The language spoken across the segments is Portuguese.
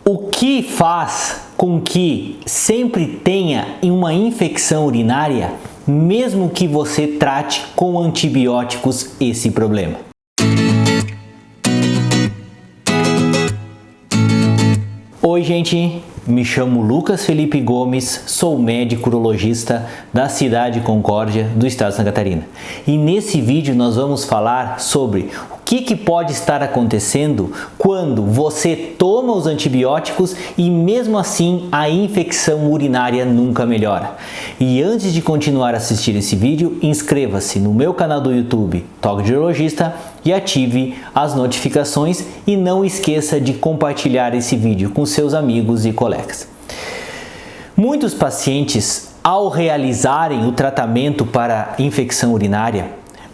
O que faz com que sempre tenha uma infecção urinária, mesmo que você trate com antibióticos esse problema? Oi, gente! Me chamo Lucas Felipe Gomes, sou médico urologista da cidade de Concórdia, do estado de Santa Catarina. E nesse vídeo nós vamos falar sobre o que pode estar acontecendo quando você toma os antibióticos e mesmo assim a infecção urinária nunca melhora. E antes de continuar a assistir esse vídeo, inscreva-se no meu canal do YouTube, Toque de Urologista, e ative as notificações e não esqueça de compartilhar esse vídeo com seus amigos e colegas. Muitos pacientes, ao realizarem o tratamento para infecção urinária,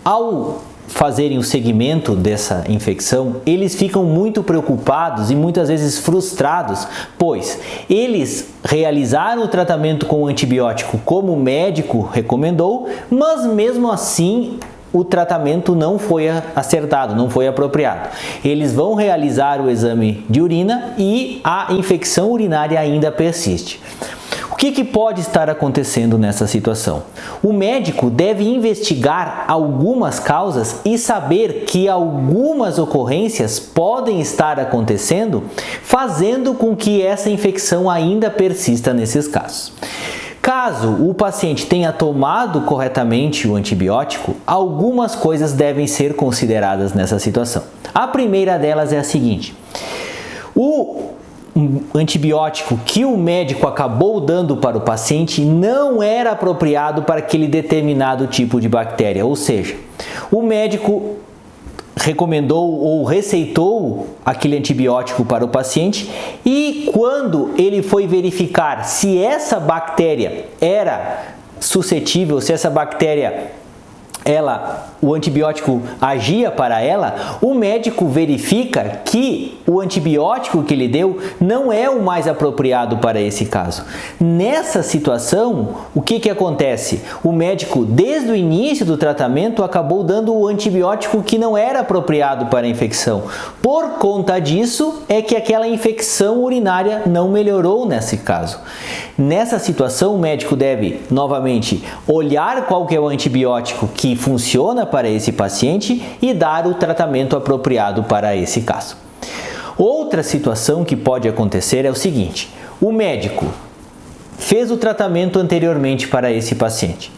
ao fazerem o segmento dessa infecção, eles ficam muito preocupados e muitas vezes frustrados, pois eles realizaram o tratamento com o antibiótico como o médico recomendou, mas mesmo assim o tratamento não foi acertado, não foi apropriado. Eles vão realizar o exame de urina e a infecção urinária ainda persiste. O que pode estar acontecendo nessa situação? O médico deve investigar algumas causas e saber que algumas ocorrências podem estar acontecendo, fazendo com que essa infecção ainda persista nesses casos. Caso o paciente tenha tomado corretamente o antibiótico, algumas coisas devem ser consideradas nessa situação. A primeira delas é a seguinte: o antibiótico que o médico acabou dando para o paciente não era apropriado para aquele determinado tipo de bactéria, ou seja, o médico recomendou ou receitou aquele antibiótico para o paciente e quando ele foi verificar se essa bactéria era suscetível, se essa bactéria o antibiótico agia para ela, o médico verifica que o antibiótico que ele deu não é o mais apropriado para esse caso. Nessa situação, o que acontece? O médico, desde o início do tratamento, acabou dando o antibiótico que não era apropriado para a infecção. Por conta disso, é que aquela infecção urinária não melhorou nesse caso. Nessa situação, o médico deve, novamente, olhar qual que é o antibiótico que funciona para esse paciente e dar o tratamento apropriado para esse caso. Outra situação que pode acontecer é o seguinte: o médico fez o tratamento anteriormente para esse paciente.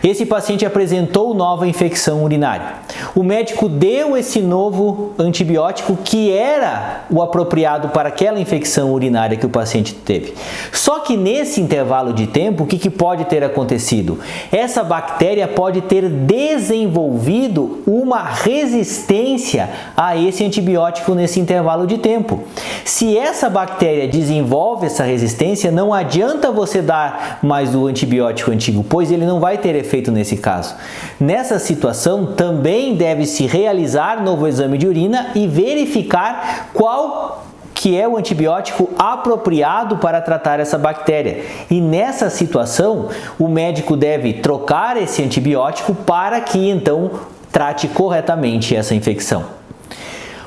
Esse paciente apresentou nova infecção urinária. O médico deu esse novo antibiótico que era o apropriado para aquela infecção urinária que o paciente teve. Só que nesse intervalo de tempo, o que pode ter acontecido? Essa bactéria pode ter desenvolvido uma resistência a esse antibiótico nesse intervalo de tempo. Se essa bactéria desenvolve essa resistência, não adianta você dar mais o antibiótico antigo, pois ele não vai ter efeito nesse caso. Nessa situação, também deve-se realizar novo exame de urina e verificar qual que é o antibiótico apropriado para tratar essa bactéria. E nessa situação, o médico deve trocar esse antibiótico para que então trate corretamente essa infecção.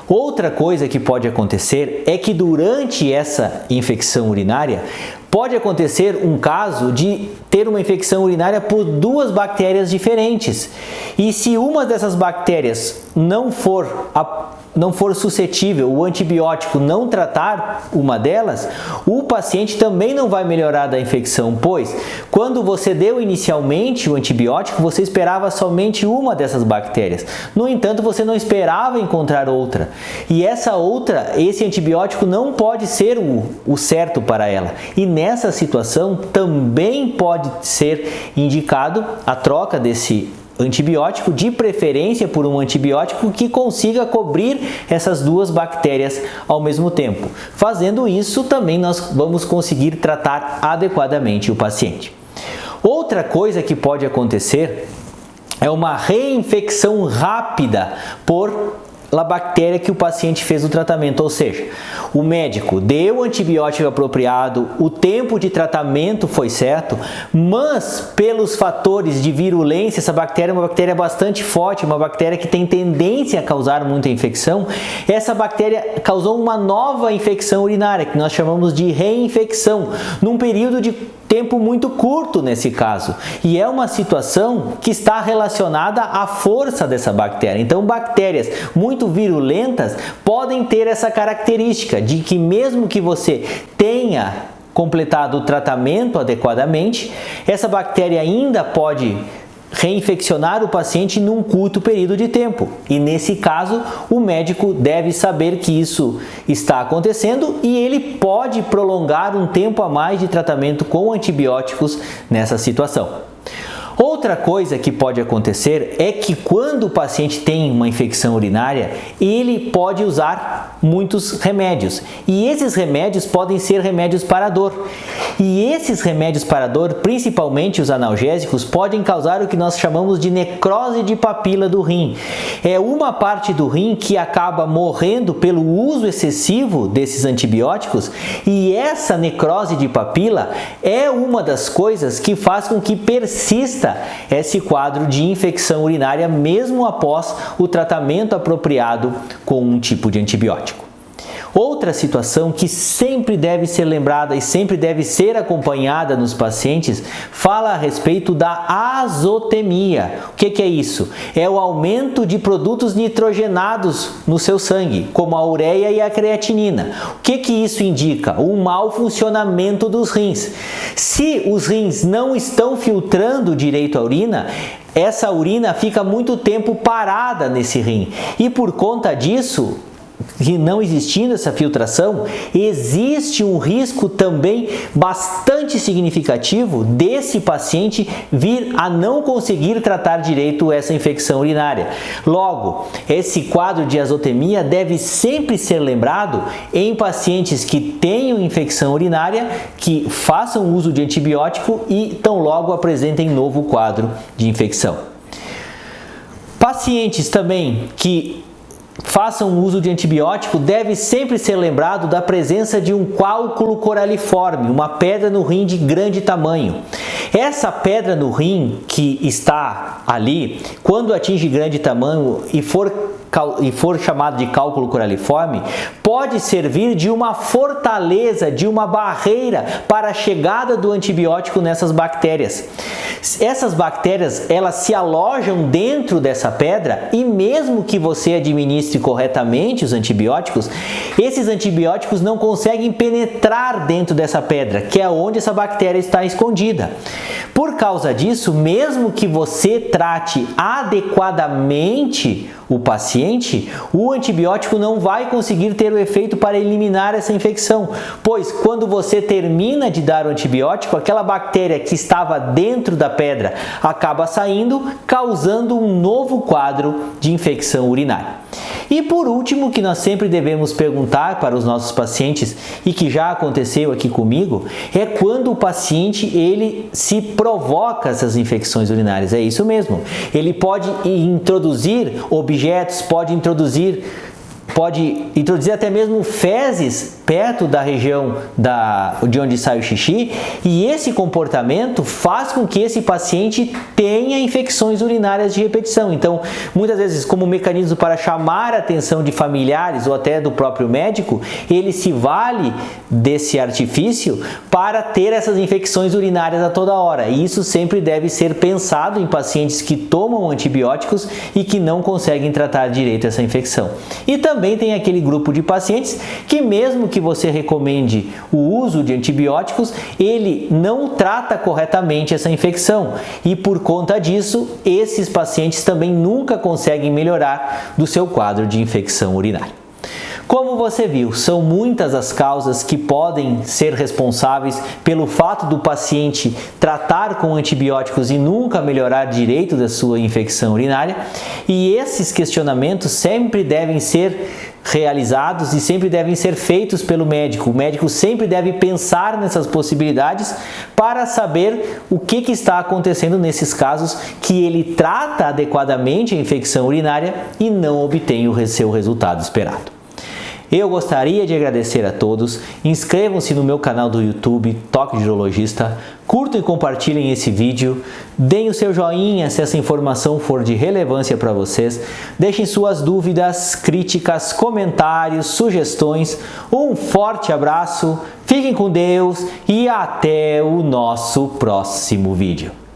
Outra coisa que pode acontecer é que durante essa infecção urinária, pode acontecer um caso de ter uma infecção urinária por duas bactérias diferentes. E se uma dessas bactérias não for suscetível, o antibiótico não tratar uma delas, o paciente também não vai melhorar da infecção, pois quando você deu inicialmente o antibiótico, você esperava somente uma dessas bactérias. No entanto, você não esperava encontrar outra. E esse antibiótico não pode ser o certo para ela. E nessa situação também pode ser indicado a troca desse antibiótico, de preferência por um antibiótico que consiga cobrir essas duas bactérias ao mesmo tempo. Fazendo isso, também nós vamos conseguir tratar adequadamente o paciente. Outra coisa que pode acontecer é uma reinfecção rápida por bactéria que o paciente fez o tratamento, ou seja, o médico deu o antibiótico apropriado, o tempo de tratamento foi certo, mas pelos fatores de virulência, essa bactéria é uma bactéria bastante forte, uma bactéria que tem tendência a causar muita infecção, essa bactéria causou uma nova infecção urinária, que nós chamamos de reinfecção, num período de tempo muito curto nesse caso, e é uma situação que está relacionada à força dessa bactéria. Então, bactérias muito virulentas podem ter essa característica de que mesmo que você tenha completado o tratamento adequadamente, essa bactéria ainda pode reinfeccionar o paciente num curto período de tempo. E nesse caso, o médico deve saber que isso está acontecendo e ele pode prolongar um tempo a mais de tratamento com antibióticos nessa situação. Outra coisa que pode acontecer é que quando o paciente tem uma infecção urinária, ele pode usar muitos remédios. E esses remédios podem ser remédios para dor. E esses remédios para dor, principalmente os analgésicos, podem causar o que nós chamamos de necrose de papila do rim. É uma parte do rim que acaba morrendo pelo uso excessivo desses antibióticos, e essa necrose de papila é uma das coisas que faz com que persista esse quadro de infecção urinária mesmo após o tratamento apropriado com um tipo de antibiótico. Outra situação que sempre deve ser lembrada e sempre deve ser acompanhada nos pacientes fala a respeito da azotemia. O que é isso? É o aumento de produtos nitrogenados no seu sangue, como a ureia e a creatinina. O que isso indica? O mau funcionamento dos rins. Se os rins não estão filtrando direito a urina, essa urina fica muito tempo parada nesse rim e por conta disso, e não existindo essa filtração, existe um risco também bastante significativo desse paciente vir a não conseguir tratar direito essa infecção urinária. Logo, esse quadro de azotemia deve sempre ser lembrado em pacientes que tenham infecção urinária, que façam uso de antibiótico e tão logo apresentem novo quadro de infecção. Pacientes também que façam uso de antibiótico, deve sempre ser lembrado da presença de um cálculo coraliforme, uma pedra no rim de grande tamanho. Essa pedra no rim que está ali, quando atinge grande tamanho e for chamado de cálculo coraliforme, pode servir de uma fortaleza, de uma barreira para a chegada do antibiótico nessas bactérias. Essas bactérias, elas se alojam dentro dessa pedra e mesmo que você administre corretamente os antibióticos, esses antibióticos não conseguem penetrar dentro dessa pedra, que é onde essa bactéria está escondida. Por causa disso, mesmo que você trate adequadamente o paciente, o antibiótico não vai conseguir ter o efeito para eliminar essa infecção, pois quando você termina de dar o antibiótico, aquela bactéria que estava dentro da pedra acaba saindo, causando um novo quadro de infecção urinária. E por último, que nós sempre devemos perguntar para os nossos pacientes e que já aconteceu aqui comigo, é quando o paciente ele se provoca essas infecções urinárias. É isso mesmo. Ele pode introduzir objetos, pode introduzir até mesmo fezes perto da região de onde sai o xixi, e esse comportamento faz com que esse paciente tenha infecções urinárias de repetição. Então, muitas vezes, como mecanismo para chamar a atenção de familiares ou até do próprio médico, ele se vale desse artifício para ter essas infecções urinárias a toda hora. E isso sempre deve ser pensado em pacientes que tomam antibióticos e que não conseguem tratar direito essa infecção. E também tem aquele grupo de pacientes que mesmo que você recomende o uso de antibióticos, ele não trata corretamente essa infecção e por conta disso, esses pacientes também nunca conseguem melhorar do seu quadro de infecção urinária. Como você viu, são muitas as causas que podem ser responsáveis pelo fato do paciente tratar com antibióticos e nunca melhorar direito da sua infecção urinária, e esses questionamentos sempre devem ser realizados e sempre devem ser feitos pelo médico. O médico sempre deve pensar nessas possibilidades para saber o que está acontecendo nesses casos que ele trata adequadamente a infecção urinária e não obtém o seu resultado esperado. Eu gostaria de agradecer a todos, inscrevam-se no meu canal do YouTube, Toque de Urologista, curtam e compartilhem esse vídeo, deem o seu joinha se essa informação for de relevância para vocês, deixem suas dúvidas, críticas, comentários, sugestões, um forte abraço, fiquem com Deus e até o nosso próximo vídeo.